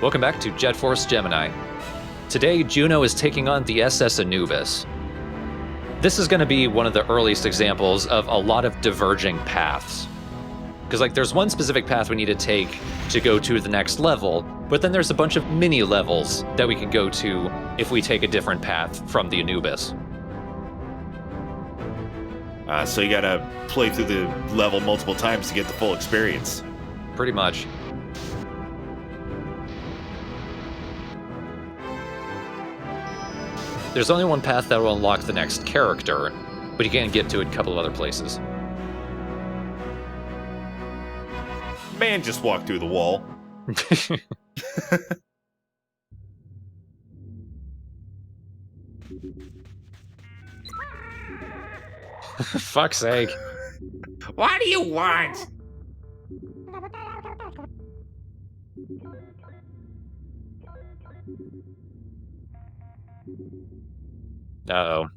Welcome back to Jet Force Gemini. Today, Juno is taking on the SS Anubis. This is going to be one of the earliest examples of a lot of diverging paths. Because, like, there's one specific path we need to take to go to the next level, but then there's a bunch of mini levels that we can go to if we take a different path from the Anubis. So you gotta play through the level multiple times to get the full experience. Pretty much. There's only one path that will unlock the next character, but you can get to it a couple of other places. Man just walked through the wall. Fuck's sake. What do you want? Uh-oh.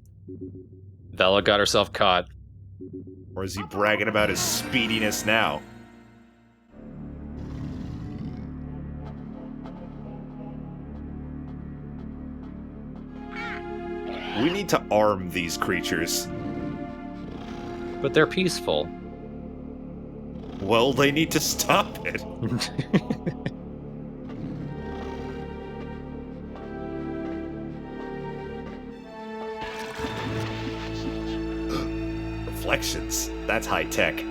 Vela got herself caught. Or is he bragging about his speediness now? We need to arm these creatures. But they're peaceful. Well, they need to stop it. Reflections. That's high tech.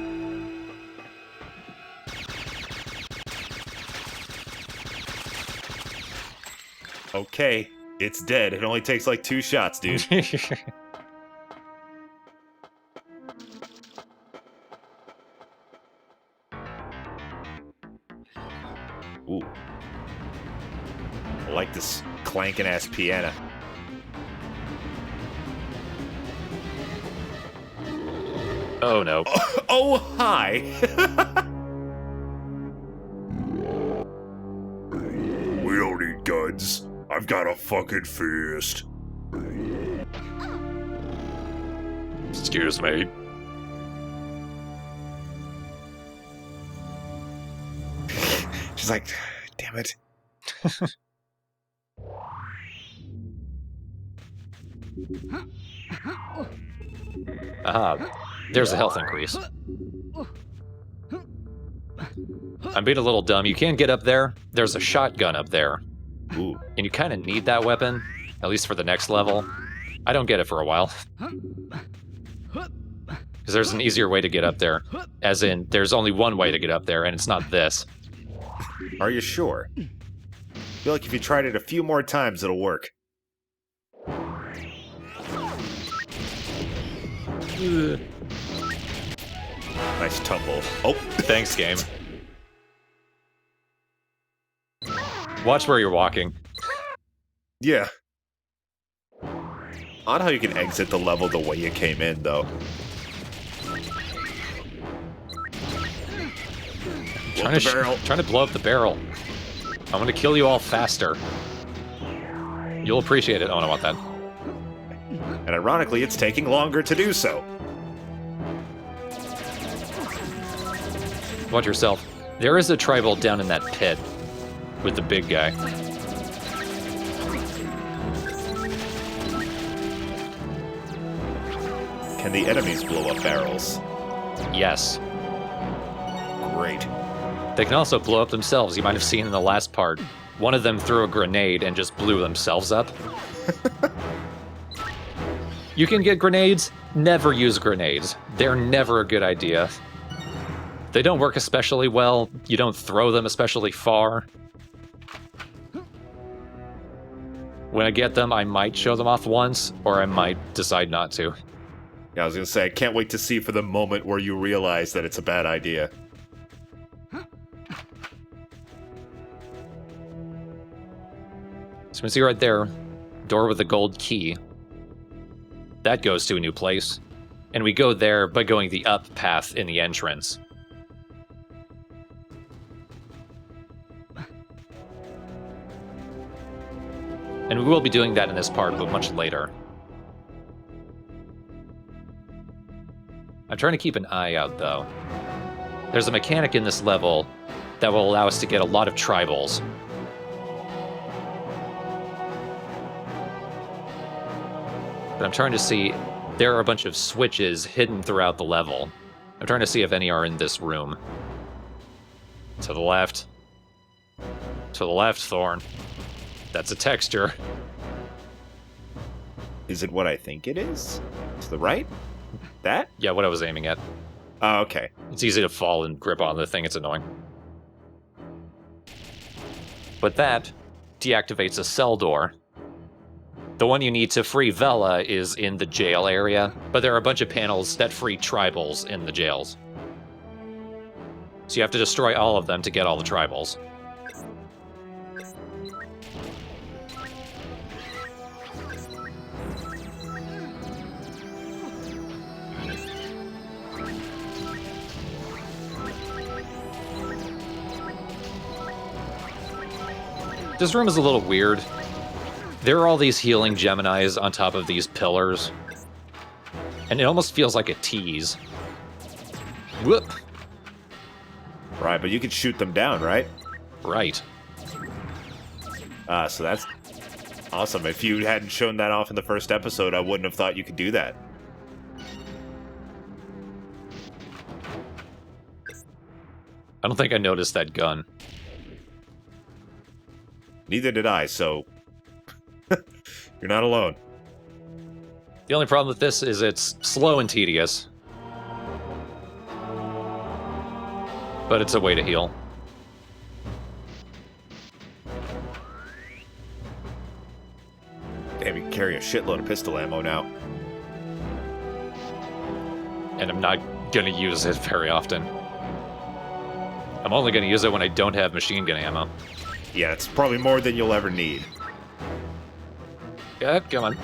Okay, it's dead. It only takes like 2 shots, dude. Ooh. I like this clanking ass piano. Oh no. Oh, hi! We don't need guns. I've got a fucking fist. Excuse me. She's like, damn it. There's a health increase. I'm being a little dumb. You can get up there. There's a shotgun up there. Ooh. And you kind of need that weapon, at least for the next level. I don't get it for a while. Because there's an easier way to get up there. As in, there's only one way to get up there, and it's not this. Are you sure? I feel like if you tried it a few more times, it'll work. Nice tumble. Oh, Thanks, game. Watch where you're walking. yeah. Odd how you can exit the level the way you came in, though. Trying to blow up the barrel. I'm gonna kill you all faster. You'll appreciate it. Oh, I don't want that. And ironically, it's taking longer to do so. Watch yourself. There is a tribal down in that pit with the big guy. Can the enemies blow up barrels? Yes. Great. They can also blow up themselves. You might have seen in the last part. One of them threw a grenade and just blew themselves up. You can get grenades. Never use grenades. They're never a good idea. They don't work especially well. You don't throw them especially far. When I get them, I might show them off once, or I might decide not to. Yeah, I was gonna say, I can't wait to see for the moment where you realize that it's a bad idea. So you see right there, door with a gold key. That goes to a new place. And we go there by going the up path in the entrance. And we will be doing that in this part, but much later. I'm trying to keep an eye out, though. There's a mechanic in this level that will allow us to get a lot of tribals. But I'm trying to see... There are a bunch of switches hidden throughout the level. I'm trying to see if any are in this room. To the left. To the left, Thorn. That's a texture. Is it what I think it is? To the right? That? Yeah, what I was aiming at. Oh, okay. It's easy to fall and grip on the thing, it's annoying. But that deactivates a cell door. The one you need to free Vela is in the jail area, but there are a bunch of panels that free tribals in the jails. So you have to destroy all of them to get all the tribals. This room is a little weird. There are all these healing Geminis on top of these pillars. And it almost feels like a tease. Whoop! Right, but you can shoot them down, right? Right. So that's awesome. If you hadn't shown that off in the first episode, I wouldn't have thought you could do that. I don't think I noticed that gun. Neither did I, so... You're not alone. The only problem with this is it's slow and tedious. But it's a way to heal. Damn, you can carry a shitload of pistol ammo now. And I'm not gonna use it very often. I'm only gonna use it when I don't have machine gun ammo. Yeah, it's probably more than you'll ever need. Yeah, come on.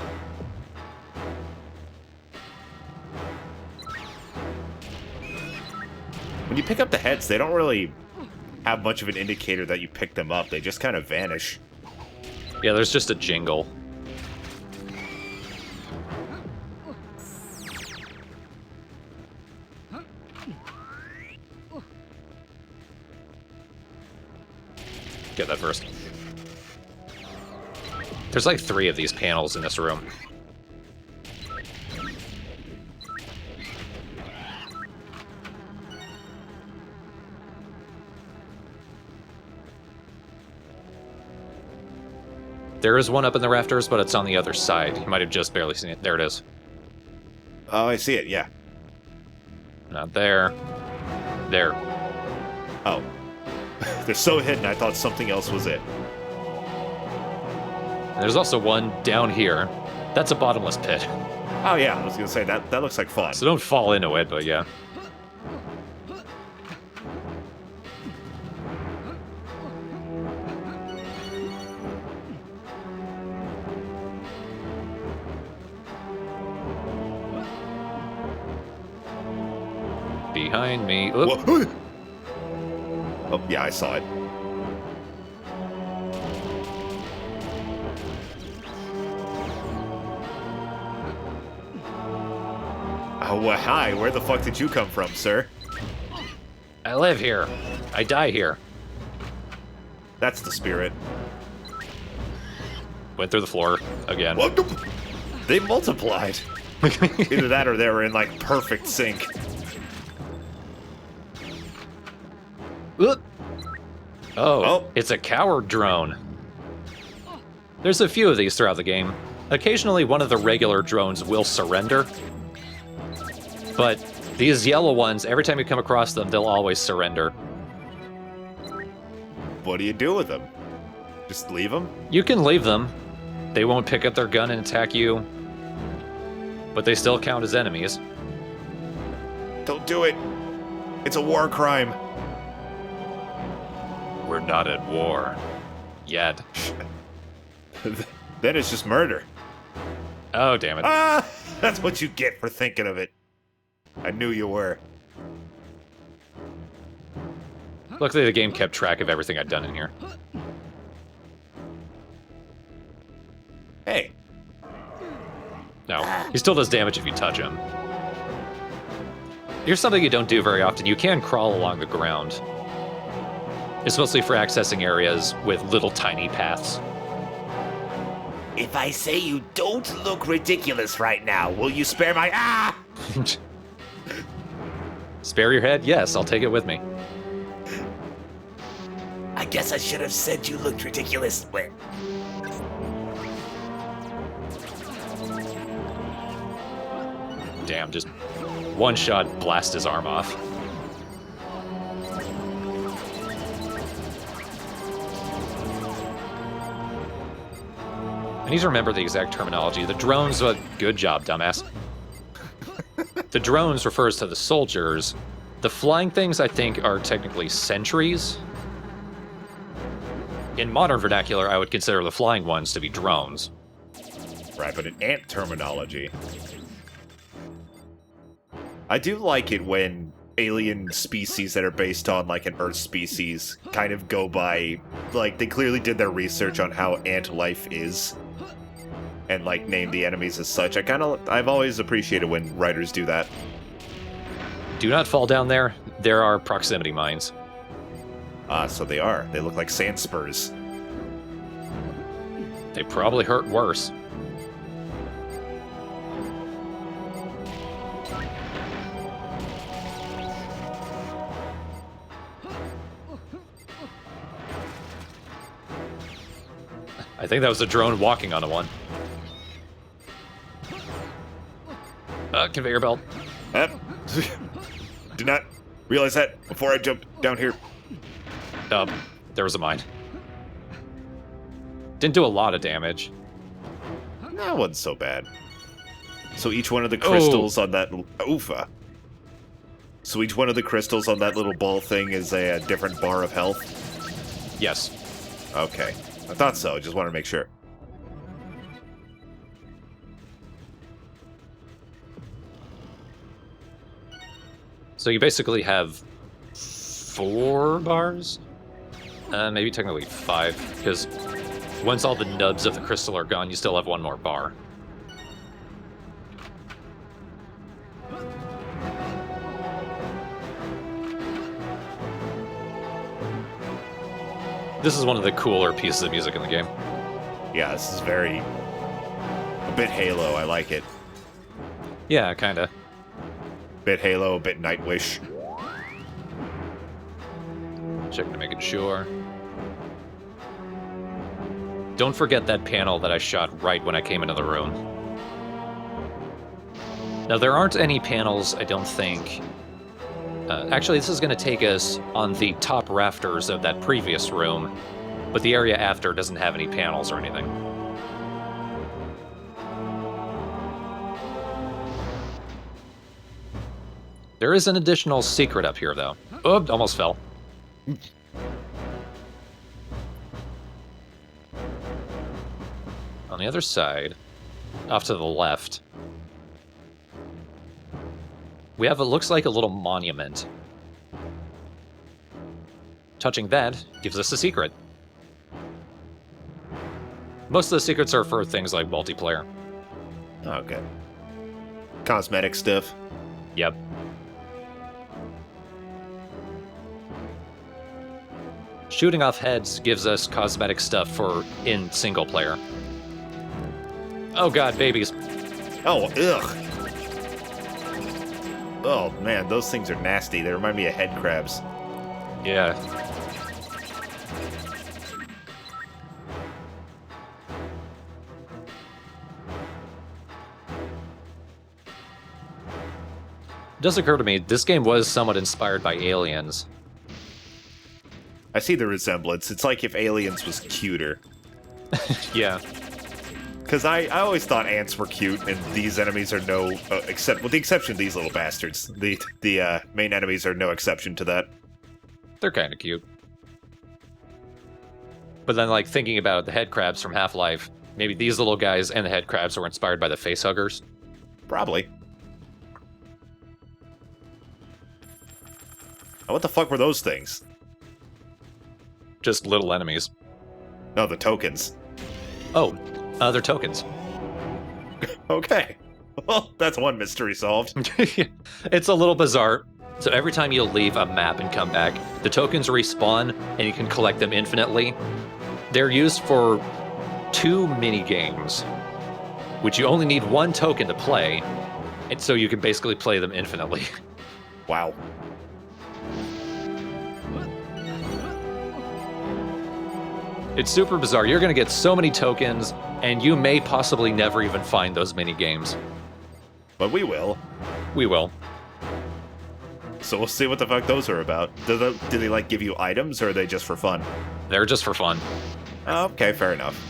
When you pick up the heads, they don't really have much of an indicator that you picked them up. They just kind of vanish. Yeah, there's just a jingle. Get that first. There's like 3 of these panels in this room. There is one up in the rafters, but it's on the other side. You might have just barely seen it. There it is. Oh, I see it, yeah. Not there. There. Oh. They're so hidden, I thought something else was it. And there's also one down here. That's a bottomless pit. Oh yeah, I was gonna say, that looks like fun. So don't fall into it, but yeah. Behind me. Oop. Whoa. Oh, yeah, I saw it. Oh, well, hi. Where the fuck did you come from, sir? I live here. I die here. That's the spirit. Went through the floor again. What the... They multiplied. Either that or they were in, like, perfect sync. Oop. Oh, it's a coward drone. There's a few of these throughout the game. Occasionally, one of the regular drones will surrender. But these yellow ones, every time you come across them, they'll always surrender. What do you do with them? Just leave them? You can leave them. They won't pick up their gun and attack you. But they still count as enemies. Don't do it. It's a war crime. We're not at war. Yet. Then it's just murder. Oh, damn it. Ah! That's what you get for thinking of it. I knew you were. Luckily, the game kept track of everything I'd done in here. Hey. No, he still does damage if you touch him. Here's something you don't do very often. You can crawl along the ground. It's mostly for accessing areas with little tiny paths. If I say you don't look ridiculous right now, will you spare my Spare your head? Yes, I'll take it with me. I guess I should have said you looked ridiculous. Wait. Damn, just one shot, blast his arm off. I need to remember the exact terminology. The drones, good job, dumbass. The drones refers to the soldiers. The flying things, I think, are technically sentries. In modern vernacular, I would consider the flying ones to be drones. Right, but in ant terminology, I do like it when alien species that are based on, like, an Earth species kind of go by, like, they clearly did their research on how ant life is, and, like, name the enemies as such. I've always appreciated when writers do that. Do not fall down there. There are proximity mines. So they are. They look like sand spurs. They probably hurt worse. I think that was a drone walking onto one. Conveyor belt. Did not realize that before I jumped down here. There was a mine. Didn't do a lot of damage. That wasn't so bad. So each one of the crystals on that... Oofa. So each one of the crystals on that little ball thing is a different bar of health? Yes. Okay. I thought so. Just wanted to make sure. So you basically have 4 bars? Maybe technically 5, because once all the nubs of the crystal are gone, you still have 1 more bar. This is one of the cooler pieces of music in the game. Yeah, this is a bit Halo. I like it. Yeah, kinda. Bit Halo, a bit Nightwish. Checking to make sure. Don't forget that panel that I shot right when I came into the room. Now, there aren't any panels, I don't think. Actually, this is going to take us on the top rafters of that previous room, but the area after doesn't have any panels or anything. There is an additional secret up here, though. Oh, almost fell. On the other side, off to the left, we have what looks like a little monument. Touching that gives us a secret. Most of the secrets are for things like multiplayer. Okay. Cosmetic stuff. Yep. Shooting off heads gives us cosmetic stuff for in single player. Oh god, babies. Oh, ugh. Oh man, those things are nasty. They remind me of head crabs. Yeah. It does occur to me, this game was somewhat inspired by Aliens. I see the resemblance. It's like if Aliens was cuter. Yeah. Because I always thought ants were cute, and these enemies are no... except with the exception of these little bastards. The main enemies are no exception to that. They're kind of cute. But then, like, thinking about the head crabs from Half-Life, maybe these little guys and the head crabs were inspired by the facehuggers. Probably. Oh, what the fuck were those things? Just little enemies. No, the tokens. Oh, they're tokens. Okay. Well, that's one mystery solved. It's a little bizarre. So every time you leave a map and come back, the tokens respawn, and you can collect them infinitely. They're used for 2 mini games, which you only need 1 token to play, and so you can basically play them infinitely. Wow. It's super bizarre. You're going to get so many tokens, and you may possibly never even find those mini games. But we will. We will. So we'll see what the fuck those are about. Do they like give you items, or are they just for fun? They're just for fun. Okay, fair enough.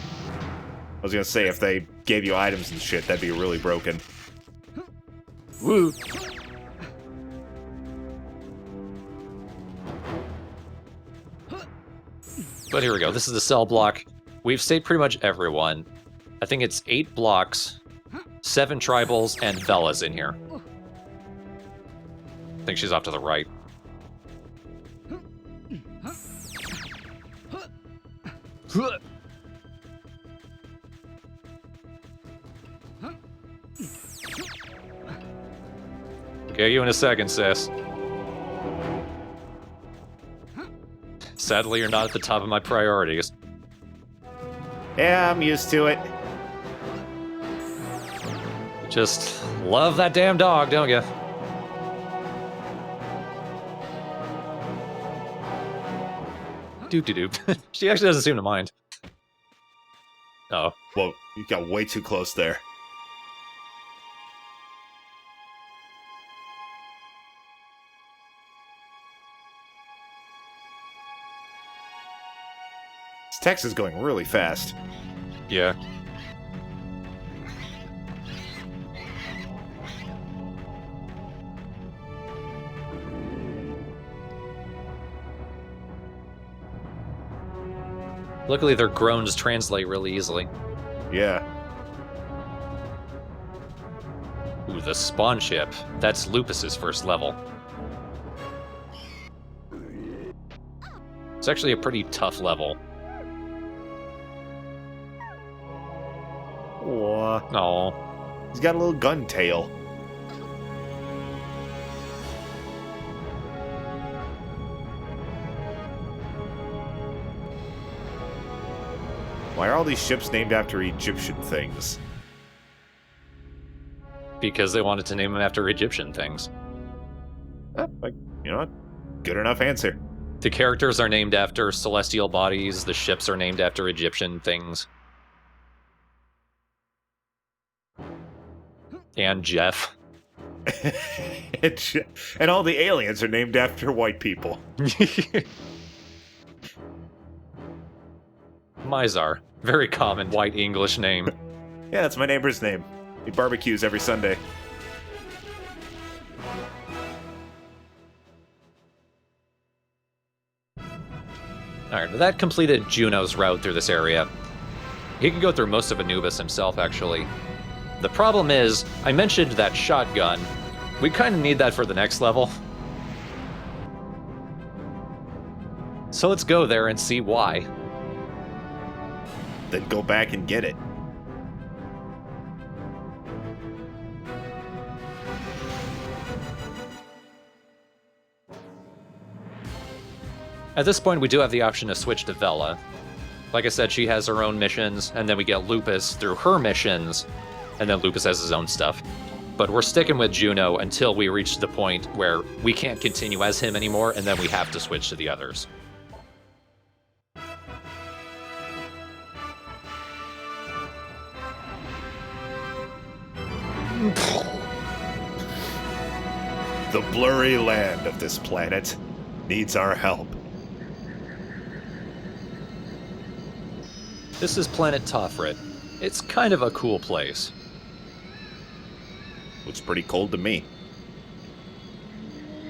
I was gonna say, if they gave you items and shit, that'd be really broken. Woo! But here we go. This is the cell block. We've saved pretty much everyone. I think it's 8 blocks, 7 tribals, and Vella's in here. I think she's off to the right. Okay, you in a second, sis. Sadly, you're not at the top of my priorities. Yeah, I'm used to it. Just love that damn dog, don't you? Doop-de-doop. She actually doesn't seem to mind. Oh. Whoa, you got way too close there. This text is going really fast. Yeah. Luckily, their groans translate really easily. Yeah. Ooh, the spawn ship. That's Lupus's first level. It's actually a pretty tough level. Aw. Oh. He's got a little gun tail. Why are all these ships named after Egyptian things? Because they wanted to name them after Egyptian things. Like, you know what? Good enough answer. The characters are named after celestial bodies, the ships are named after Egyptian things. And Jeff. And all the aliens are named after white people. Mizar. Very common white English name. Yeah, that's my neighbor's name. He barbecues every Sunday. Alright, well, that completed Juno's route through this area. He can go through most of Anubis himself, actually. The problem is, I mentioned that shotgun. We kind of need that for the next level. So let's go there and see why. Then go back and get it. At this point, we do have the option to switch to Vela. Like I said, she has her own missions, and then we get Lupus through her missions, and then Lupus has his own stuff. But we're sticking with Juno until we reach the point where we can't continue as him anymore, and then we have to switch to the others. The blurry land of this planet needs our help. This is planet Tophred. It's kind of a cool place. Looks pretty cold to me.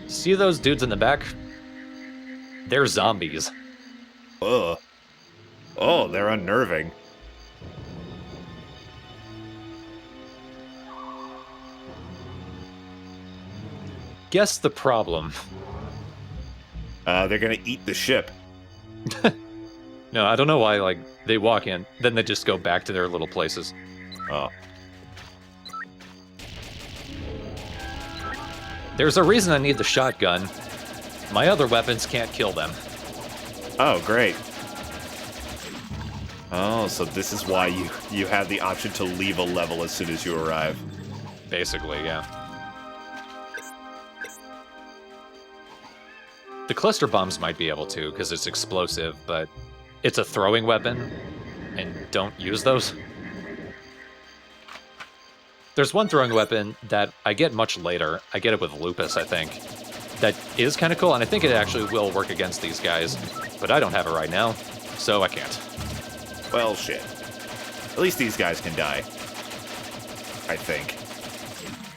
See those dudes in the back? They're zombies. Ugh. Oh, they're unnerving. Guess the problem. They're gonna eat the ship. No, I don't know why, like, they walk in, then they just go back to their little places. Oh. There's a reason I need the shotgun. My other weapons can't kill them. Oh, great. Oh, so this is why you have the option to leave a level as soon as you arrive. Basically, yeah. The cluster bombs might be able to, because it's explosive, but it's a throwing weapon, and don't use those. There's one throwing weapon that I get much later. I get it with Lupus, I think. That is kind of cool, and I think it actually will work against these guys, but I don't have it right now, so I can't. Well, shit. At least these guys can die. I think.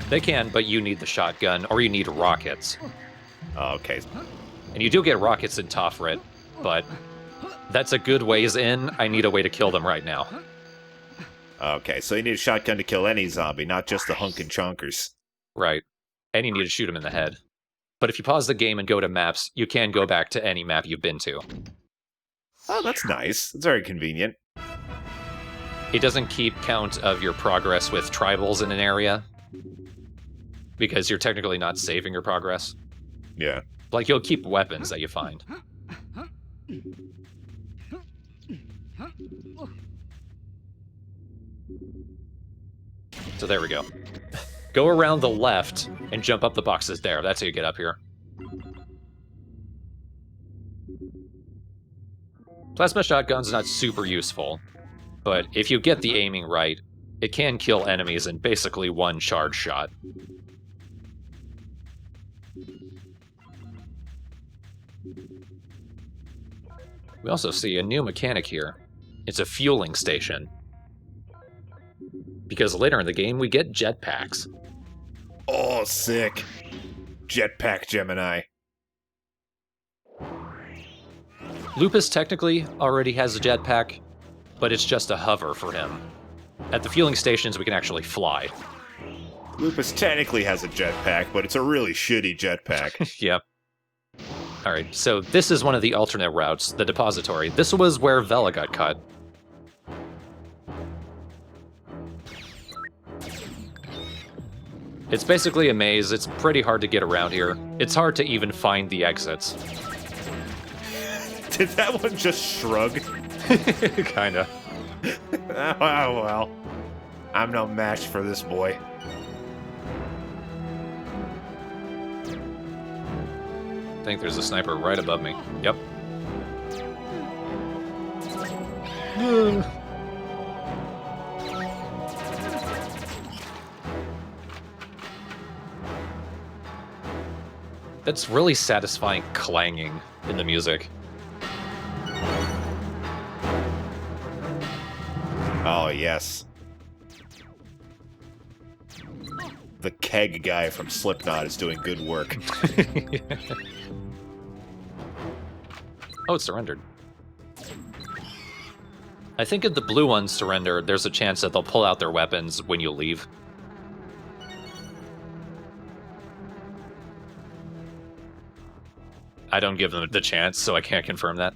They can, but you need the shotgun, or you need rockets. Okay. And you do get rockets in Tophred, but that's a good ways in. I need a way to kill them right now. Okay, so you need a shotgun to kill any zombie, not just the hunk and chonkers. Right. And you need to shoot them in the head. But if you pause the game and go to maps, you can go back to any map you've been to. Oh, that's nice. It's very convenient. It doesn't keep count of your progress with tribals in an area, because you're technically not saving your progress. Yeah. Like, you'll keep weapons that you find. So there we go. Go around the left and jump up the boxes there. That's how you get up here. Plasma shotgun's not super useful, but if you get the aiming right, it can kill enemies in basically one charge shot. We also see a new mechanic here. It's a fueling station. Because later in the game, we get jetpacks. Oh, sick. Jetpack Gemini. Lupus technically already has a jetpack, but it's just a hover for him. At the fueling stations, we can actually fly. Lupus technically has a jetpack, but it's a really shitty jetpack. Yep. Alright, so this is one of the alternate routes, the depository. This was where Vela got cut. It's basically a maze. It's pretty hard to get around here. It's hard to even find the exits. Did that one just shrug? Kinda. Oh, well. I'm no match for this boy. I think there's a sniper right above me. Yep. That's really satisfying clanging in the music. Oh, yes. The keg guy from Slipknot is doing good work. Oh, it surrendered. I think if the blue ones surrender, there's a chance that they'll pull out their weapons when you leave. I don't give them the chance, so I can't confirm that.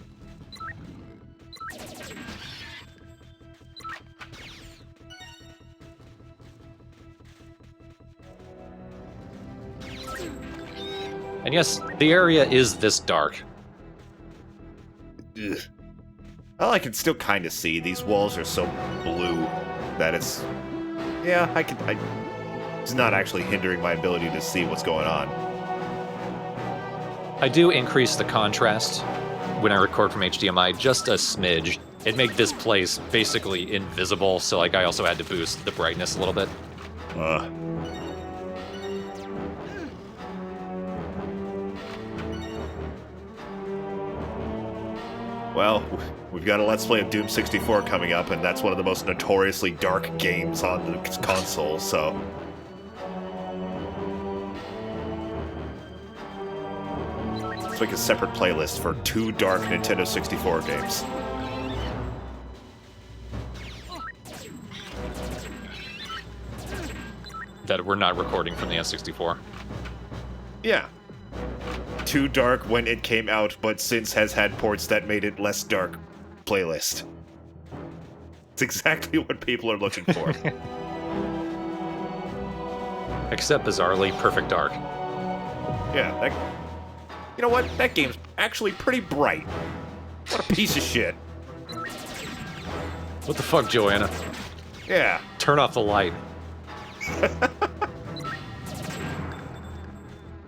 And yes, the area is this dark. Ugh. Well, I can still kind of see. These walls are so blue that it's... Yeah, it's not actually hindering my ability to see what's going on. I do increase the contrast when I record from HDMI just a smidge. It made this place basically invisible, so like I also had to boost the brightness a little bit. Well, we've got a Let's Play of Doom 64 coming up, and that's one of the most notoriously dark games on the console, so... Let's make a separate playlist for 2 dark Nintendo 64 games. That we're not recording from the N64. Yeah. 2 dark when it came out, but since has had ports that made it less dark playlist. It's exactly what people are looking for. Except bizarrely, Perfect Dark. Yeah, you know what? That game's actually pretty bright. What a piece of shit. What the fuck, Joanna? Yeah. Turn off the light.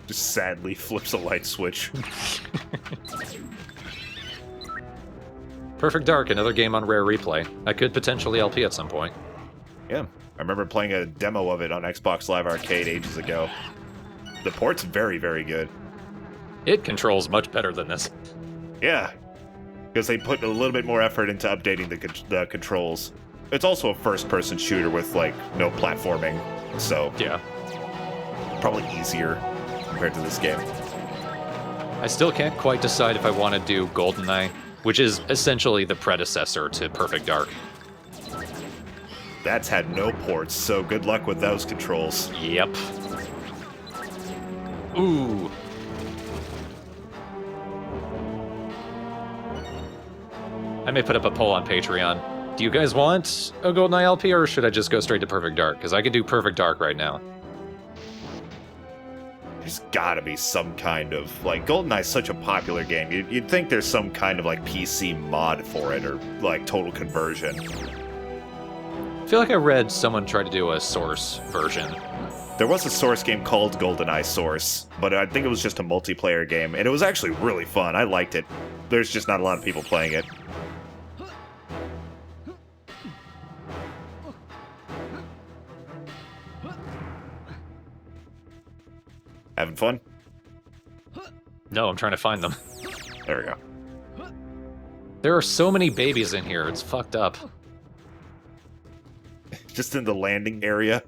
Just sadly flips a light switch. Perfect Dark, another game on Rare Replay. I could potentially LP at some point. Yeah. I remember playing a demo of it on Xbox Live Arcade ages ago. The port's very, very good. It controls much better than this. Yeah. Because they put a little bit more effort into updating the controls. It's also a first-person shooter with, like, no platforming. So, Yeah. probably easier compared to this game. I still can't quite decide if I want to do GoldenEye, which is essentially the predecessor to Perfect Dark. That's had no ports, so good luck with those controls. Yep. Ooh. I may put up a poll on Patreon. Do you guys want a GoldenEye LP, or should I just go straight to Perfect Dark? Because I could do Perfect Dark right now. There's gotta be some kind of, like, GoldenEye's such a popular game. You'd think there's some kind of, like, PC mod for it, or, like, total conversion. I feel like I read someone try to do a Source version. There was a Source game called GoldenEye Source, but I think it was just a multiplayer game, and it was actually really fun. I liked it. There's just not a lot of people playing it. Having fun? No, I'm trying to find them. There we go. There are so many babies in here, it's fucked up. Just in the landing area.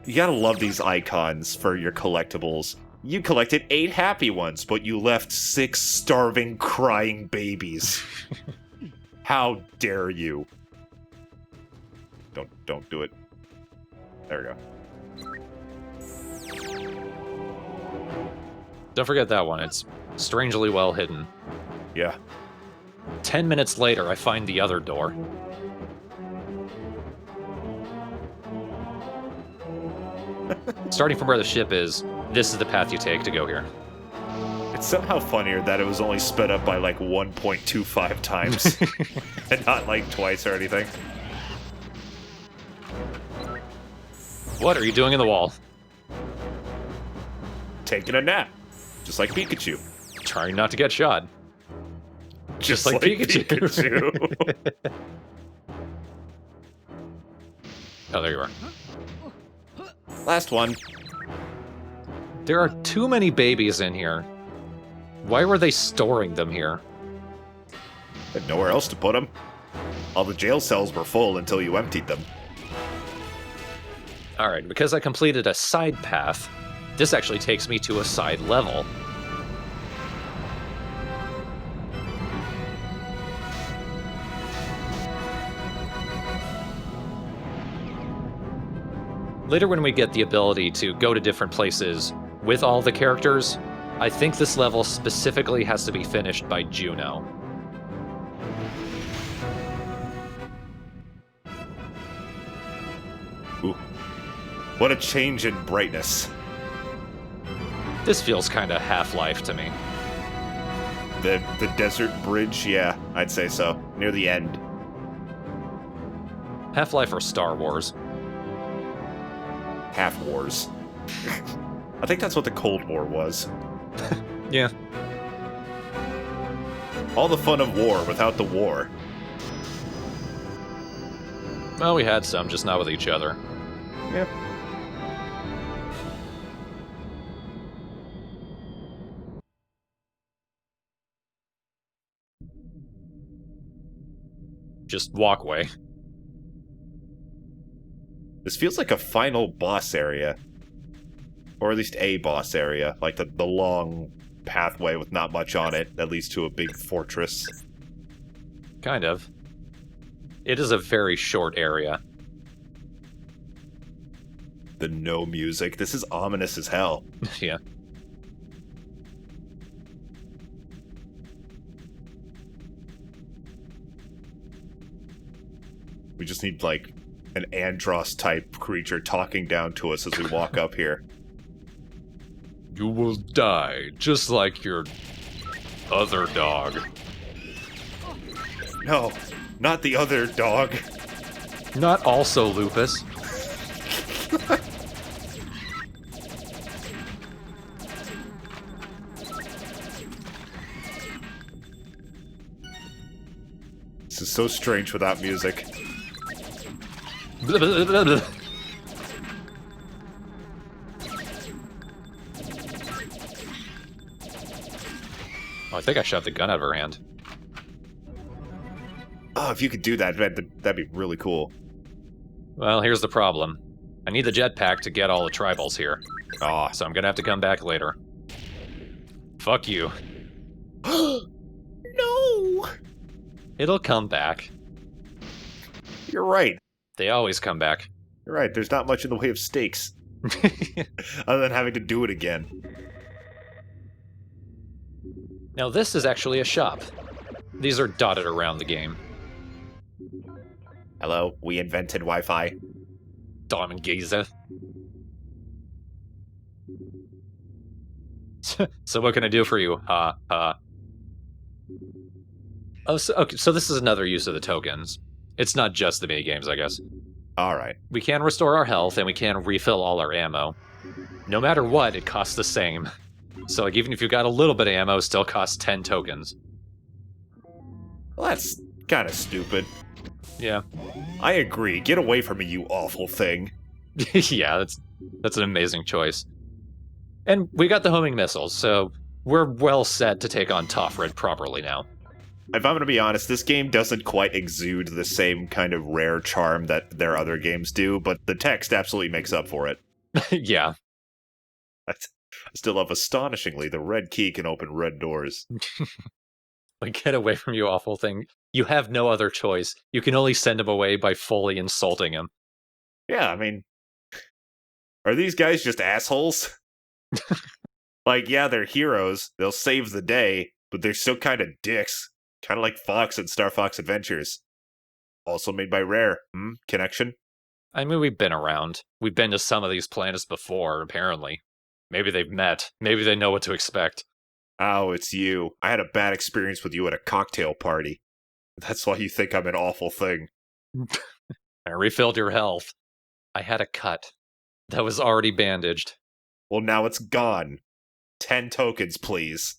You gotta love these icons for your collectibles. You collected 8 happy ones, but you left 6 starving, crying babies. How dare you? Don't do it. There we go. Don't forget that one, it's strangely well hidden. Yeah. 10 minutes later, I find the other door. Starting from where the ship is, this is the path you take to go here. It's somehow funnier that it was only sped up by like 1.25 times. And not like twice or anything. What are you doing in the wall? Taking a nap. Just like Pikachu. Trying not to get shot. Just like Pikachu. Oh, there you are. Last one. There are too many babies in here. Why were they storing them here? Had nowhere else to put them. All the jail cells were full until you emptied them. Alright, because I completed a side path, this actually takes me to a side level. Later when we get the ability to go to different places with all the characters, I think this level specifically has to be finished by Juno. Ooh. What a change in brightness. This feels kinda Half-Life to me. The desert bridge, yeah, I'd say so. Near the end. Half-Life or Star Wars. Half Wars. I think that's what the Cold War was. Yeah. All the fun of war without the war. Well, we had some, just not with each other. Yeah. Just walkway. This feels like a final boss area. Or at least a boss area. Like the long pathway with not much on it that leads to a big fortress. Kind of. It is a very short area. The no music. This is ominous as hell. Yeah. We just need, like, an Andros-type creature talking down to us as we walk up here. You will die, just like your Other dog. No, not the other dog. Not also Lupus. This is so strange without music. Oh, I think I shot the gun out of her hand. Oh, if you could do that, that'd be really cool. Well, here's the problem. I need the jetpack to get all the tribals here. Aw. So I'm gonna have to come back later. Fuck you. No! It'll come back. You're right. They always come back. You're right. There's not much in the way of stakes. Other than having to do it again. Now this is actually a shop. These are dotted around the game. Hello, we invented Wi-Fi. Diamond Geezer. So what can I do for you? Oh, okay, so this is another use of the tokens. It's not just the minigames, I guess. Alright. We can restore our health, and we can refill all our ammo. No matter what, it costs the same. So like, even if you got a little bit of ammo, it still costs 10 tokens. Well, that's kind of stupid. Yeah. I agree. Get away from me, you awful thing. Yeah, that's an amazing choice. And we got the homing missiles, so we're well set to take on Tophred properly now. If I'm going to be honest, this game doesn't quite exude the same kind of rare charm that their other games do, but the text absolutely makes up for it. Yeah. I still love astonishingly, the red key can open red doors. Like, get away from you, awful thing. You have no other choice. You can only send him away by fully insulting him. Yeah, I mean, are these guys just assholes? Like, yeah, they're heroes. They'll save the day, but they're still kind of dicks. Kind of like Fox and Star Fox Adventures. Also made by Rare. Connection? I mean, we've been around. We've been to some of these planets before, apparently. Maybe they've met. Maybe they know what to expect. Oh, it's you. I had a bad experience with you at a cocktail party. That's why you think I'm an awful thing. I refilled your health. I had a cut. That was already bandaged. Well, now it's gone. 10 tokens, please.